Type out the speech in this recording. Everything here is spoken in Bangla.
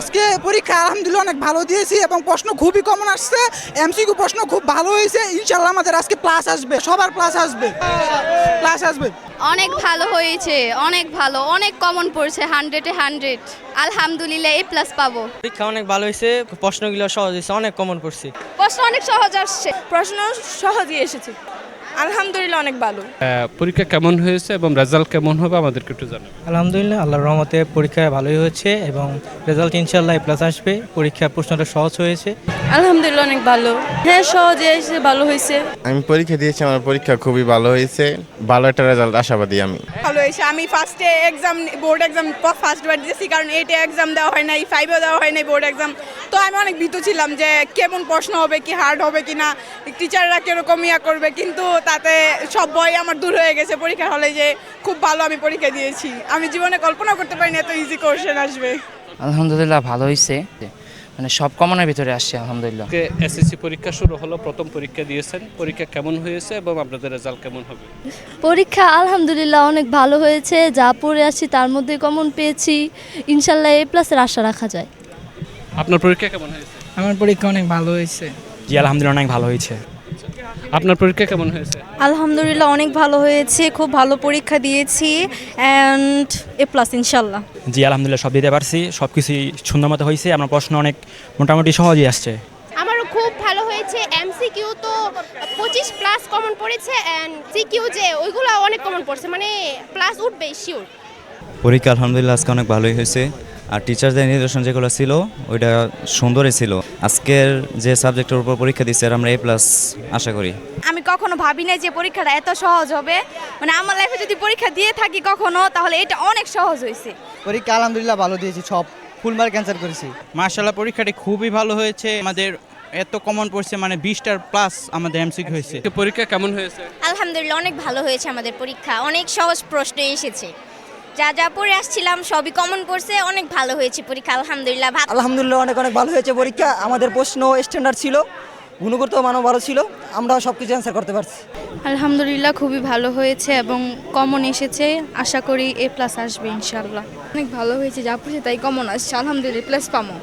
আজকে পরীক্ষা আলহামদুলিল্লাহ অনেক ভালো দিয়েছি এবং প্রশ্ন খুবই কমন আসছে। এমসিকিউ প্রশ্ন খুব ভালো হয়েছে। ইনশাআল্লাহ আমাদের আজকে প্লাস আসবে, সবার প্লাস আসবে, প্লাস আসবে। অনেক ভালো হয়েছে, অনেক ভালো, অনেক কমন পড়ছে, 100-এ 100। আলহামদুলিল্লাহ A+ পাবো। পরীক্ষা অনেক ভালো হয়েছে, প্রশ্নগুলো সহজ হয়েছে, অনেক কমন পড়ছি। প্রশ্ন অনেক সহজ আসছে। প্রশ্ন সহজই এসেছে। আলহামদুলিল্লাহ অনেক ভালো। পরীক্ষা কেমন হয়েছে এবং রেজাল্ট কেমন হবে আমাদেরকে একটু জানাবেন। আলহামদুলিল্লাহ আল্লাহর রহমতে পরীক্ষা ভালোই হয়েছে এবং রেজাল্ট ইনশাআল্লাহ A+ আসবে। পরীক্ষার প্রশ্নটা সহজ হয়েছে। আলহামদুলিল্লাহ অনেক ভালো। হ্যাঁ, সহজে এসে ভালো হয়েছে। আমি পরীক্ষা দিয়েছি, আমার পরীক্ষা খুবই ভালো হয়েছে, ভালো একটা রেজাল্ট আশাবাদী আমি। ভালো হয়েছে। আমি ফার্স্টে বোর্ড এক্সাম ফার্স্ট বার দিয়েছি, কারণ 8-এ এক্সাম দেওয়া হয় নাই, 5-এও দেওয়া হয় নাই বোর্ড এক্সাম। তো আমি অনেক ভীত ছিলাম যে কেমন প্রশ্ন হবে, কি হার্ড হবে কি না, টিচাররা কিরকম করবে, কিন্তু তাতে সব ভয় আমার দূর হয়ে গেছে। পরীক্ষার হলে যে খুব ভালো আমি পরীক্ষা দিয়েছি। আমি জীবনে কল্পনা করতে পারিনি এত ইজি কোশ্চেন আসবে। আলহামদুলিল্লাহ ভালো হয়েছে, মানে সব কমনের ভিতরে আসছে আলহামদুলিল্লাহ। এসএসসি পরীক্ষা শুরু হলো, প্রথম পরীক্ষা দিয়েছেন, পরীক্ষা কেমন হয়েছে এবং আপনাদের রেজাল্ট কেমন হবে? পরীক্ষা আলহামদুলিল্লাহ অনেক ভালো হয়েছে, যা পড়ে আসছি তার মধ্যে কমন পেয়েছি। ইনশাআল্লাহ A+-এর আশা রাখা যায়। আপনার পরীক্ষা কেমন হয়েছে? আমার পরীক্ষা অনেক ভালো হয়েছে। জি আলহামদুলিল্লাহ অনেক ভালো হয়েছে। আপনার পরীক্ষা কেমন হয়েছে? আলহামদুলিল্লাহ অনেক ভালো হয়েছে, খুব ভালো পরীক্ষা দিয়েছি অ্যান্ড A+ ইনশাল্লাহ। জি আলহামদুলিল্লাহ সব দিতে পারছি, সব কিছুই সুন্দর মতো হয়েছে। আমার প্রশ্ন অনেক মোটামুটি সহজই আসছে। আমারও খুব ভালো হয়েছে। এমসিকিউ তো 25+ কমন পড়েছে এন্ড সিকিউ যে ওইগুলো অনেক কমন পড়ছে, মানে প্লাস উঠবে শিওর। পরীক্ষা আলহামদুলিল্লাহ আজকে অনেক ভালোই হয়েছে। আর টিচারদের নির্দেশন যেগুলো ছিল ওইটা সুন্দরই ছিল। আজকের যে সাবজেক্টের উপর পরীক্ষা দিচ্ছে আমরা A+ আশা করি। আমি কখনো ভাবি নাই যে পরীক্ষাটা এত সহজ হবে, মানে আমার লাইফে যদি পরীক্ষা দিয়ে থাকি কখনো, তাহলে এটা অনেক সহজ হয়েছে। পরীক্ষা আলহামদুলিল্লাহ ভালো দিয়েছি, সব ফুল মার্ক অ্যান্সার করেছি। মাশাআল্লাহ পরীক্ষাটি খুবই ভালো হয়েছে। আমাদের এত কমন পড়ছে, মানে 20টার প্লাস আমাদের এমসিকিউ হয়েছে। পরীক্ষা কেমন হয়েছে? আলহামদুলিল্লাহ অনেক ভালো হয়েছে আমাদের পরীক্ষা। অনেক সহজ প্রশ্ন এসেছে, যা যা পড়ে আসছিলাম সবই কমন পড়ছে। অনেক ভালো হয়েছে পরীক্ষা আলহামদুলিল্লাহ। আলহামদুলিল্লাহ অনেক ভালো হয়েছে পরীক্ষা। আমাদের প্রশ্ন স্ট্যান্ডার্ড ছিল, গুণগত মানও ভালো ছিল, আমরা সব কিছু অ্যান্সার করতে পারছি। আলহামদুলিল্লাহ খুবই ভালো হয়েছে এবং কমন এসেছে। আশা করি A+ আসবে ইনশাআল্লাহ। অনেক ভালো হয়েছে, যা পড়ছে তাই কমন আসছে। আলহামদুলিল্লাহ প্লাস পাবো।